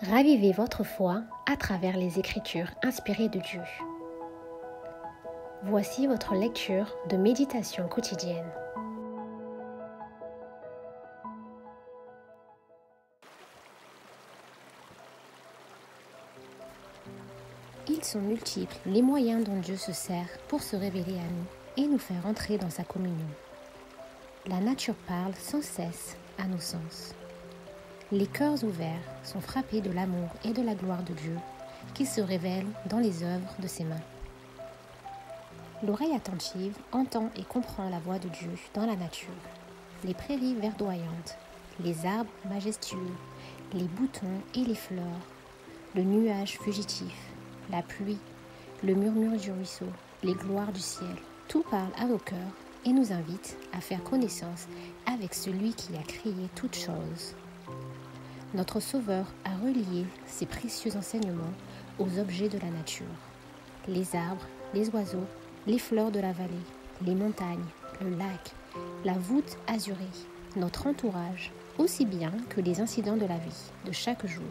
Ravivez votre foi à travers les Écritures inspirées de Dieu. Voici votre lecture de méditation quotidienne. Ils sont multiples les moyens dont Dieu se sert pour se révéler à nous et nous faire entrer dans sa communion. La nature parle sans cesse à nos sens. Les cœurs ouverts sont frappés de l'amour et de la gloire de Dieu qui se révèlent dans les œuvres de ses mains. L'oreille attentive entend et comprend la voix de Dieu dans la nature, les prairies verdoyantes, les arbres majestueux, les boutons et les fleurs, le nuage fugitif, la pluie, le murmure du ruisseau, les gloires du ciel. Tout parle à nos cœurs et nous invite à faire connaissance avec celui qui a créé toutes choses. Notre Sauveur a relié ces précieux enseignements aux objets de la nature. Les arbres, les oiseaux, les fleurs de la vallée, les montagnes, le lac, la voûte azurée, notre entourage, aussi bien que les incidents de la vie, de chaque jour.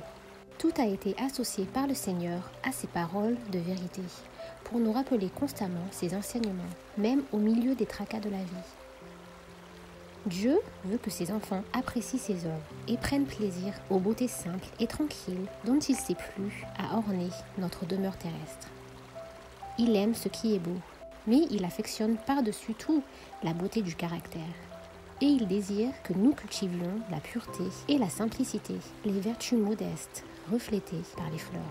Tout a été associé par le Seigneur à ses paroles de vérité, pour nous rappeler constamment ses enseignements, même au milieu des tracas de la vie. Dieu veut que ses enfants apprécient ses œuvres et prennent plaisir aux beautés simples et tranquilles dont il s'est plu à orner notre demeure terrestre. Il aime ce qui est beau, mais il affectionne par-dessus tout la beauté du caractère. Et il désire que nous cultivions la pureté et la simplicité, les vertus modestes reflétées par les fleurs.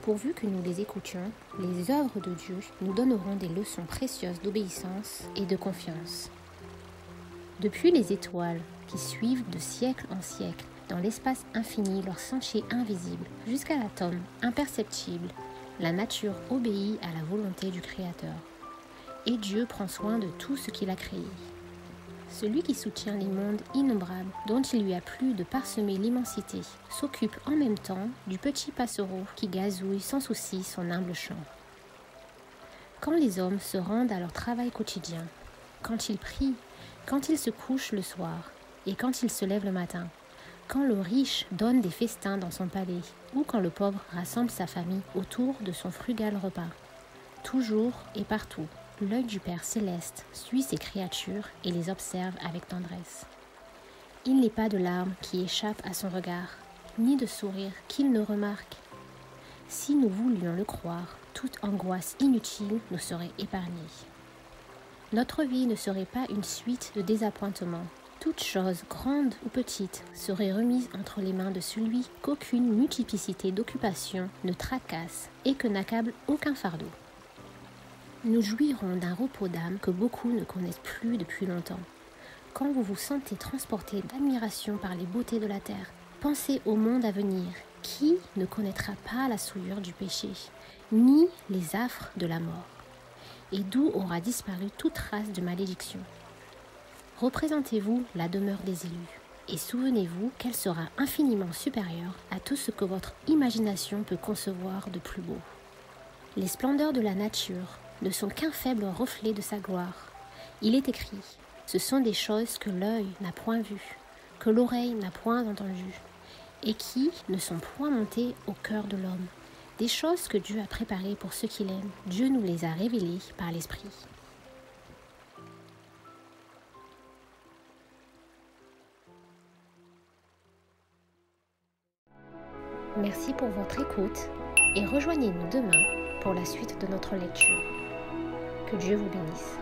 Pourvu que nous les écoutions, les œuvres de Dieu nous donneront des leçons précieuses d'obéissance et de confiance. Depuis les étoiles qui suivent de siècle en siècle dans l'espace infini leur sentier invisible jusqu'à l'atome imperceptible, la nature obéit à la volonté du Créateur. Et Dieu prend soin de tout ce qu'il a créé. Celui qui soutient les mondes innombrables dont il lui a plu de parsemer l'immensité s'occupe en même temps du petit passereau qui gazouille sans souci son humble chant. Quand les hommes se rendent à leur travail quotidien, quand ils prient, quand ils se couchent le soir et quand ils se lèvent le matin, quand le riche donne des festins dans son palais ou quand le pauvre rassemble sa famille autour de son frugal repas, toujours et partout, l'œil du Père céleste suit ces créatures et les observe avec tendresse. Il n'est pas de larmes qui échappent à son regard, ni de sourire qu'il ne remarque. Si nous voulions le croire, toute angoisse inutile nous serait épargnée. Notre vie ne serait pas une suite de désappointements. Toute chose, grande ou petite, serait remise entre les mains de celui qu'aucune multiplicité d'occupations ne tracasse et que n'accable aucun fardeau. Nous jouirons d'un repos d'âme que beaucoup ne connaissent plus depuis longtemps. Quand vous vous sentez transporté d'admiration par les beautés de la terre, pensez au monde à venir. Qui ne connaîtra pas la souillure du péché, ni les affres de la mort, et d'où aura disparu toute trace de malédiction. Représentez-vous la demeure des élus, et souvenez-vous qu'elle sera infiniment supérieure à tout ce que votre imagination peut concevoir de plus beau. Les splendeurs de la nature ne sont qu'un faible reflet de sa gloire. Il est écrit, ce sont des choses que l'œil n'a point vues, que l'oreille n'a point entendues, et qui ne sont point montées au cœur de l'homme. Des choses que Dieu a préparées pour ceux qu'il aime. Dieu nous les a révélées par l'Esprit. Merci pour votre écoute et rejoignez-nous demain pour la suite de notre lecture. Que Dieu vous bénisse.